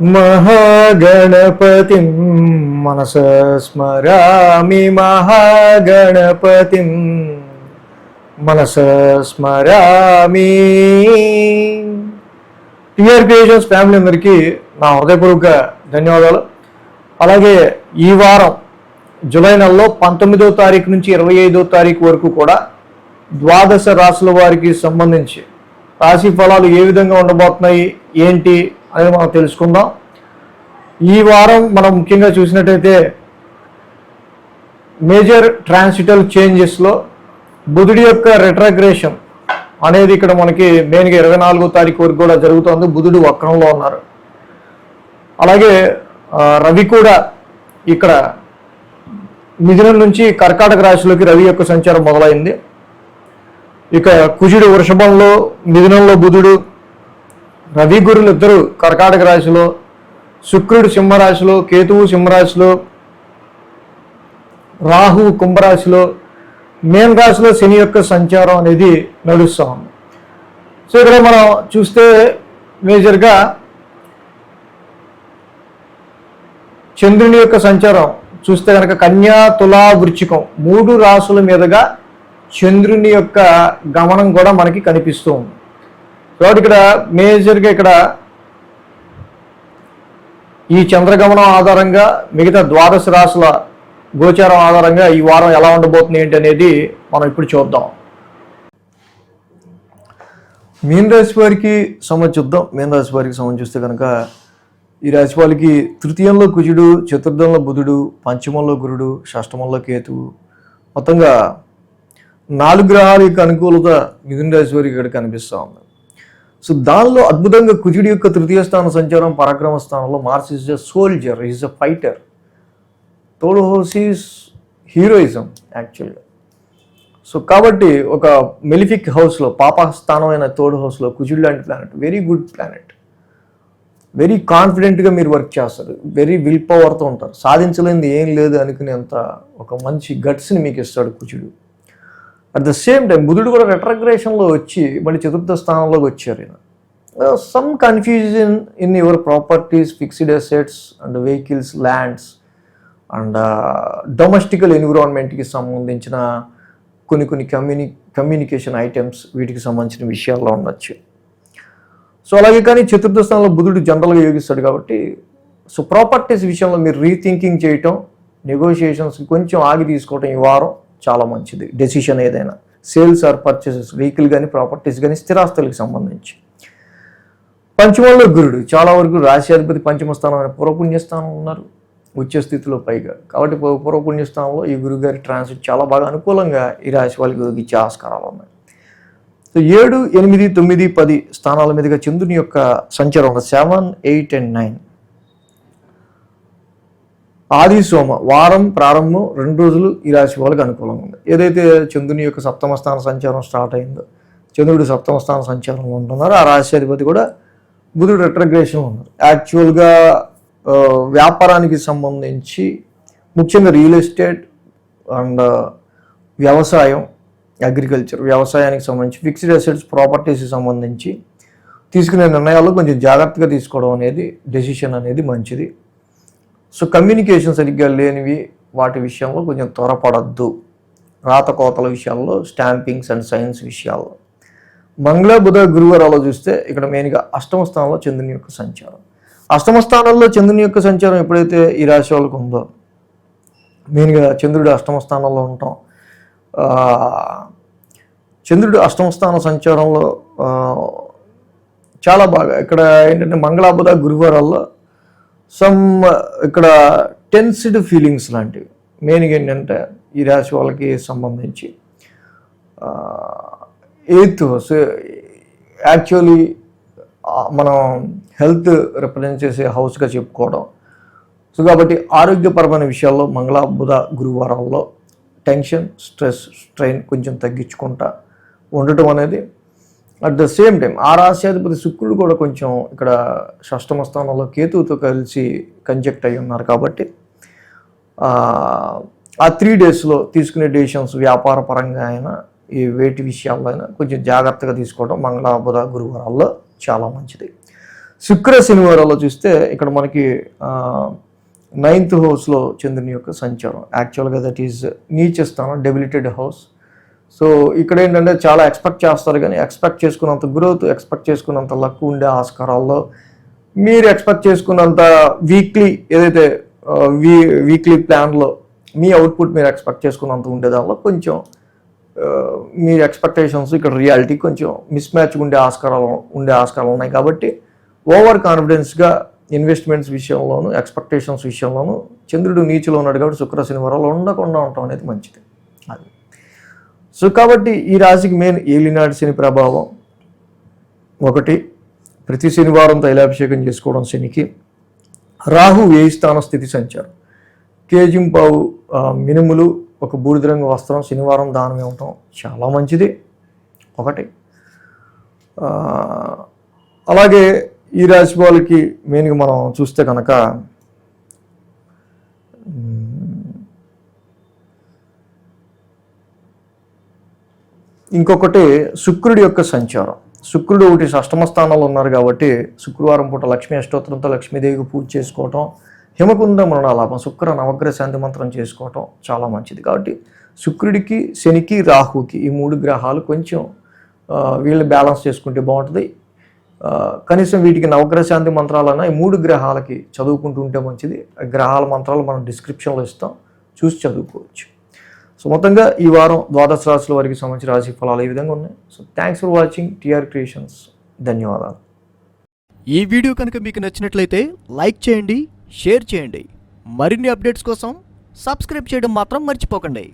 महागणपतिं मनसा स्मरामि महागणपतिं మనసా స్మరామి. TR creations family అందరికీ నా హృదయపూర్వక ధన్యవాదాలు. అలాగే ఈ వారం జూలై నెలలో 19వ తారీఖు నుంచి 25వ తారీఖు వరకు కూడా ద్వాదశ రాశుల వారికి సంబంధించి రాశి ఫలాలు ఏ విధంగా ఉండబోతున్నాయి ఏంటి అనేది మనం తెలుసుకుందాం. ఈ వారం మనం ముఖ్యంగా చూసినట్టయితే మేజర్ ట్రాన్సిటల్ చేంజెస్లో బుధుడి యొక్క రెట్రాగ్రేషన్ అనేది ఇక్కడ మనకి మెయిన్గా 24వ తారీఖు వరకు కూడా జరుగుతోంది. బుధుడు వక్రంలో ఉన్నారు. అలాగే రవి కూడా ఇక్కడ మిథునం నుంచి కర్కాటక రాశిలోకి రవి యొక్క సంచారం మొదలైంది. ఇక కుజుడు వృషభంలో, మిథునంలో బుధుడు, రవి గురులు ఇద్దరు కర్కాటక రాశిలో, శుక్రుడు సింహరాశిలో, కేతువు సింహరాశిలో, రాహువు కుంభరాశిలో, మేన్ రాశిలో శని యొక్క సంచారం అనేది నడుస్తూ ఉంది. సో ఇక్కడ మనం చూస్తే మేజర్గా చంద్రుని యొక్క సంచారం చూస్తే కనుక కన్యా, తులా, వృశ్చికం 3 రాశుల మీదుగా చంద్రుని యొక్క గమనం కూడా మనకి కనిపిస్తూ ఉంది. కాబట్టి ఇక్కడ మేజర్గా ఇక్కడ ఈ చంద్రగమనం ఆధారంగా మిగతా ద్వాదశ రాశుల గోచారం ఆధారంగా ఈ వారం ఎలా ఉండబోతుంది ఏంటి అనేది మనం ఇప్పుడు చూద్దాం. మీన రాశి వారికి చూద్దాం. మీన రాశి వారికి చూస్తే కనుక ఈ రాశి వారికి తృతీయంలో కుజుడు, చతుర్థంలో బుధుడు, పంచమంలో గురుడు, షష్టమంలో కేతువు, మొత్తంగా 4 గ్రహాల యొక్క అనుకూలత మిథున రాశి వారికి ఇక్కడ కనిపిస్తూ ఉంది. సో దానిలో అద్భుతంగా కుజుడి యొక్క తృతీయ స్థాన సంచారం పరాక్రమ స్థానంలో Mars is a soldier, is a fighter. Third house is heroism actually. So కాబట్టి ఒక మెలిఫిక్ హౌస్లో, పాప స్థానమైన థర్డ్ హౌస్లో కుజుడు లాంటి planet, very good planet. Very కాన్ఫిడెంట్గా మీరు వర్క్ చేస్తారు, వెరీ విల్ పవర్తో ఉంటారు, సాధించలేనిది ఏం లేదు అనుకునేంత ఒక మంచి గట్స్ని మీకు ఇస్తాడు కుజుడు. అట్ ద సేమ్ టైం బుధుడు కూడా రెట్రాగ్రేషన్లో వచ్చి మళ్ళీ చతుర్థ స్థానంలోకి వచ్చారు. Some confusion in your properties, fixed assets and vehicles, lands and domestical ఎన్విరాన్మెంట్కి సంబంధించిన కొన్ని కమ్యూనికేషన్ ఐటమ్స్, వీటికి సంబంధించిన విషయాల్లో ఉండొచ్చు. సో అలాగే కానీ చతుర్థ స్థానంలో బుధుడు జనరల్గా యోగిస్తాడు కాబట్టి సో ప్రాపర్టీస్ విషయంలో మీరు రీథింకింగ్ చేయటం, నెగోషియేషన్స్ కొంచెం ఆగి తీసుకోవటం ఈ వారం చాలా మంచిది. డెసిషన్ ఏదైనా సేల్స్ ఆర్ పర్చేసెస్, వెహికల్ కానీ ప్రాపర్టీస్ కానీ స్థిరాస్తులకు సంబంధించి. పంచమంలో గురుడు చాలా వరకు రాశ్యాధిపతి పంచమ స్థానం పూర్వపుణ్యస్థానం ఉన్నారు ఉచ్చ స్థితిలో పైగా. కాబట్టి పూర్వపుణ్యస్థానంలో ఈ గురుగారి ట్రాన్సిట్ చాలా బాగా అనుకూలంగా ఈ రాశి వాళ్ళకి ఇచ్చే ఆస్కారాలు ఉన్నాయి. సో 7, 8, 9, 10 స్థానాల మీదుగా చంద్రుని యొక్క సంచారం ఉంది. 7, 8 and 9. ఆది సోమ వారం ప్రారంభం 2 రోజులు ఈ రాశి వాళ్ళకి అనుకూలంగా ఉంది. ఏదైతే చంద్రుని యొక్క సప్తమ స్థాన సంచారం స్టార్ట్ అయిందో, చంద్రుడు సప్తమ స్థాన సంచారంలో ఉంటున్నారు. ఆ రాశి అధిపతి కూడా బుధుడు రెట్రగ్రేషన్లో ఉన్నారు. యాక్చువల్గా వ్యాపారానికి సంబంధించి ముఖ్యంగా రియల్ ఎస్టేట్ అండ్ వ్యవసాయం, అగ్రికల్చర్, వ్యవసాయానికి సంబంధించి ఫిక్స్డ్ అసెట్స్, ప్రాపర్టీస్కి సంబంధించి తీసుకునే నిర్ణయాల్లో కొంచెం జాగ్రత్తగా తీసుకోవడం అనేది, డెసిషన్ అనేది మంచిది. సో కమ్యూనికేషన్ సరిగ్గా లేనివి వాటి విషయంలో కొంచెం త్వరపడద్దు. రాతకోతల విషయాల్లో, స్టాంపింగ్స్ అండ్ సైన్స్ విషయాల్లో. మంగళ, బుధ, గురువారాలు చూస్తే ఇక్కడ మెయిన్గా అష్టమ స్థానంలో చంద్రుని యొక్క సంచారం. అష్టమ స్థానంలో చంద్రుని యొక్క సంచారం ఎప్పుడైతే ఈ రాశి వాళ్ళకు ఉందో, మెయిన్గా చంద్రుడు అష్టమ స్థానంలో ఉంటాం. చంద్రుడు అష్టమ స్థాన సంచారంలో చాలా బాగా ఇక్కడ ఏంటంటే మంగళ, బుధ, గురువారాల్లో ఇక్కడ టెన్స్డ్ ఫీలింగ్స్ లాంటివి మెయిన్గా ఏంటంటే ఈ రాశి వాళ్ళకి సంబంధించి 8th హౌస్ యాక్చువల్లీ మనం హెల్త్ రిప్రజెంట్ చేసే హౌస్గా చెప్పుకోవడం. సో కాబట్టి ఆరోగ్యపరమైన విషయాల్లో మంగళ, బుధ, గురువారాల్లో టెన్షన్, స్ట్రెస్, స్ట్రెయిన్ కొంచెం తగ్గించుకుంటా ఉండటం అనేది. అట్ ద సేమ్ టైం ఆ రాశ్యాధిపతి శుక్రుడు కూడా కొంచెం ఇక్కడ షష్టమ స్థానంలో కేతువుతో కలిసి కంజెక్ట్ అయి ఉన్నారు. కాబట్టి ఆ 3 డేస్లో తీసుకునే డెసిషన్స్ వ్యాపార పరంగా అయినా ఈ వేటి విషయాల్లో అయినా కొంచెం జాగ్రత్తగా తీసుకోవడం మంగళ, బుధ, గురువారాల్లో చాలా మంచిది. శుక్ర శనివారాల్లో చూస్తే ఇక్కడ మనకి 9th హౌస్లో చంద్రుని యొక్క సంచారం. యాక్చువల్గా దట్ ఈజ్ నీచ స్థానం, డెబిలిటెడ్ హౌస్. సో ఇక్కడ ఏంటంటే చాలా ఎక్స్పెక్ట్ చేస్తారు, కానీ ఎక్స్పెక్ట్ చేసుకున్నంత గ్రోత్, ఎక్స్పెక్ట్ చేసుకున్నంత లక్ ఉండే ఆస్కారాల్లో మీరు ఎక్స్పెక్ట్ చేసుకున్నంత ఏదైతే వీక్లీ ప్లాన్లో మీ అవుట్పుట్ మీరు ఎక్స్పెక్ట్ చేసుకున్నంత ఉండే దానిలో కొంచెం మీ ఎక్స్పెక్టేషన్స్ ఇక్కడ రియాలిటీ కొంచెం మిస్ మ్యాచ్ ఉండే ఆస్కారాలు ఉన్నాయి. కాబట్టి ఓవర్ కాన్ఫిడెన్స్గా ఇన్వెస్ట్మెంట్స్ విషయంలోనూ, ఎక్స్పెక్టేషన్స్ విషయంలోనూ చంద్రుడు నీచులో ఉన్నాడు కాబట్టి శుక్ర శనివారాలు ఉండకుండా ఉండటం అనేది మంచిది. అది సో కాబట్టి ఈ రాశికి మెయిన్ ఏలినాటి శని ప్రభావం ఒకటి. ప్రతి శనివారం తైలాభిషేకం చేసుకోవడం శనికి. రాహు 10 స్థాన స్థితి సంచారం. కేజింపావు మినుములు, ఒక బూడిద రంగు వస్త్రం శనివారం దానం ఇవ్వటం చాలా మంచిది ఒకటి. అలాగే ఈ రాశి వాళ్ళకి మెయిన్గా మనం చూస్తే కనుక ఇంకొకటి శుక్రుడి యొక్క సంచారం. శుక్రుడు ఒకటి షష్టమ స్థానంలో ఉన్నారు కాబట్టి శుక్రవారం పూట లక్ష్మీ అష్టోత్తరంతో లక్ష్మీదేవికి పూజ చేసుకోవటం, హిమకుంద మరణాలాభం, శుక్ర నవగ్రహ శాంతి మంత్రం చేసుకోవటం చాలా మంచిది. కాబట్టి శుక్రుడికి, శనికి, రాహుకి ఈ 3 గ్రహాలు కొంచెం వీళ్ళని బ్యాలెన్స్ చేసుకుంటే బాగుంటుంది. కనీసం వీటికి నవగ్రహ శాంతి మంత్రాలన్నా ఈ 3 గ్రహాలకి చదువుకుంటూ ఉంటే మంచిది. గ్రహాల మంత్రాలు మనం డిస్క్రిప్షన్లో ఇస్తాం, చూసి చదువుకోవచ్చు. సో మొత్తంగా ఈ వారం ద్వాదశ రాశుల వారికి సంబంధించిన రాశి ఫలాలు ఈ విధంగా ఉన్నాయి. So thanks for watching TR creations. ధన్యవాదాలు. ఈ వీడియో కనుక మీకు నచ్చినట్లయితే లైక్ చేయండి, షేర్ చేయండి. మరిన్ని అప్డేట్స్ కోసం సబ్స్క్రైబ్ చేయడం మాత్రం మర్చిపోకండి.